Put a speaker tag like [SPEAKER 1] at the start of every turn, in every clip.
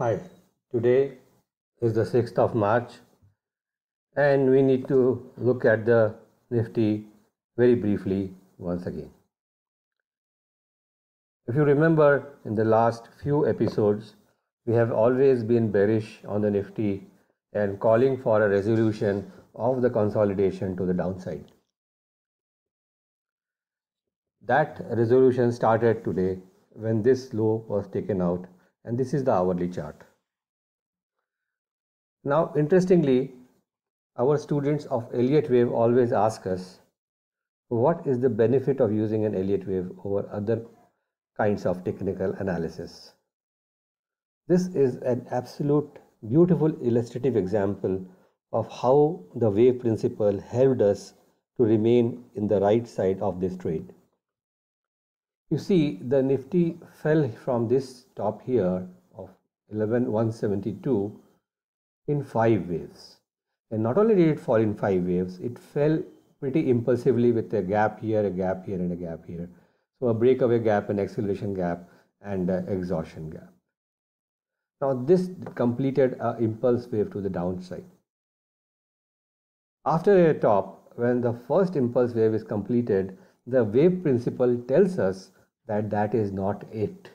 [SPEAKER 1] Hi, today is the 6th of March and we need to look at the Nifty very briefly once again. If you remember in the last few episodes, we have always been bearish on the Nifty and calling for a resolution of the consolidation to the downside. That resolution started today when this low was taken out, and this is the hourly chart. Now, interestingly, our students of Elliott wave always ask us, what is the benefit of using an Elliott wave over other kinds of technical analysis? This is an absolute beautiful illustrative example of how the wave principle helped us to remain in the right side of this trade. You see, the Nifty fell from this top here of 11,172 in 5 waves. And not only did it fall in 5 waves, it fell pretty impulsively with a gap here, a gap here, and a gap here. So a breakaway gap, an acceleration gap, and an exhaustion gap. Now this completed an impulse wave to the downside. After a top, when the first impulse wave is completed, the wave principle tells us that that is not it.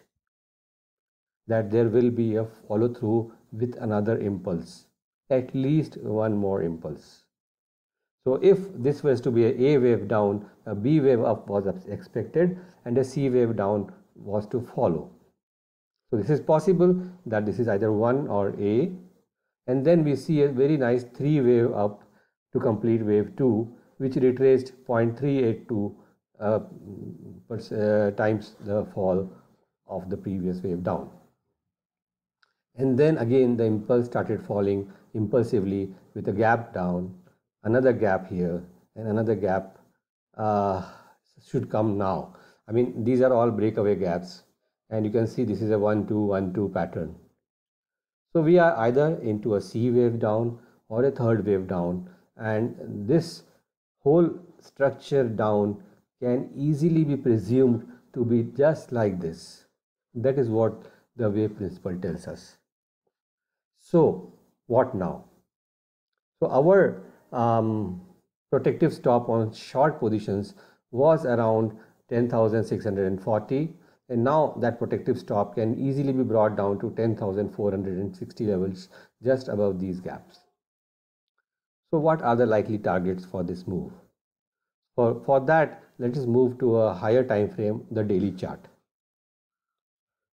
[SPEAKER 1] That there will be a follow through with another impulse, at least one more impulse. So if this was to be a wave down, a B wave up was expected and a C wave down was to follow. So this is possible that this is either 1 or A, and then we see a very nice 3 wave up to complete wave 2, which retraced 0.382 times the fall of the previous wave down. And then again the impulse started falling impulsively with a gap down, another gap here, and another gap should come now. I mean, these are all breakaway gaps, and you can see this is a 1-2-1-2 pattern. So we are either into a C wave down or a third wave down, and this whole structure down can easily be presumed to be just like this. That is what the wave principle tells us. So what now? So our protective stop on short positions was around 10,640, and now that protective stop can easily be brought down to 10,460 levels, just above these gaps. So what are the likely targets for this move? For that, let us move to a higher time frame, the daily chart.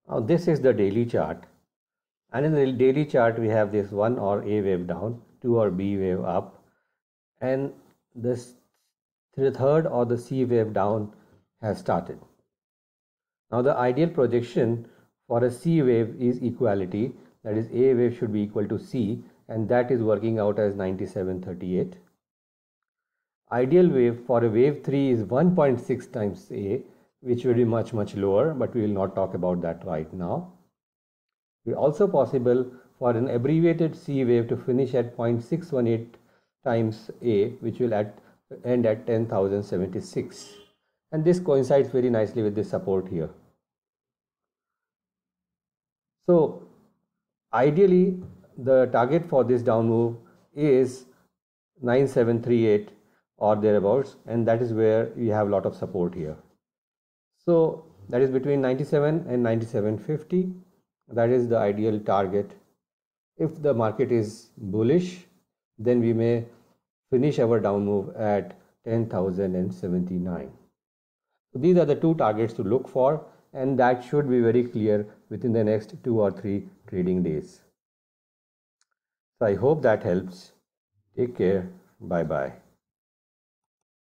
[SPEAKER 1] Now this is the daily chart, and in the daily chart we have this 1 or A wave down, 2 or B wave up, and this third or the C wave down has started. Now the ideal projection for a C wave is equality, that is A wave should be equal to C, and that is working out as 9738. Ideal wave for a wave 3 is 1.6 times A, which will be much lower, but we will not talk about that right now. It is also possible for an abbreviated C wave to finish at 0.618 times A, which will end at 10,076, and this coincides very nicely with this support here. So ideally the target for this down move is 9738 or thereabouts, and that is where we have a lot of support here. So that is between 97 and 9750. That is the ideal target. If the market is bullish, then we may finish our down move at 10,079. So these are the two targets to look for, and that should be very clear within the next 2 or 3 trading days. So I hope that helps. Take care. Bye bye.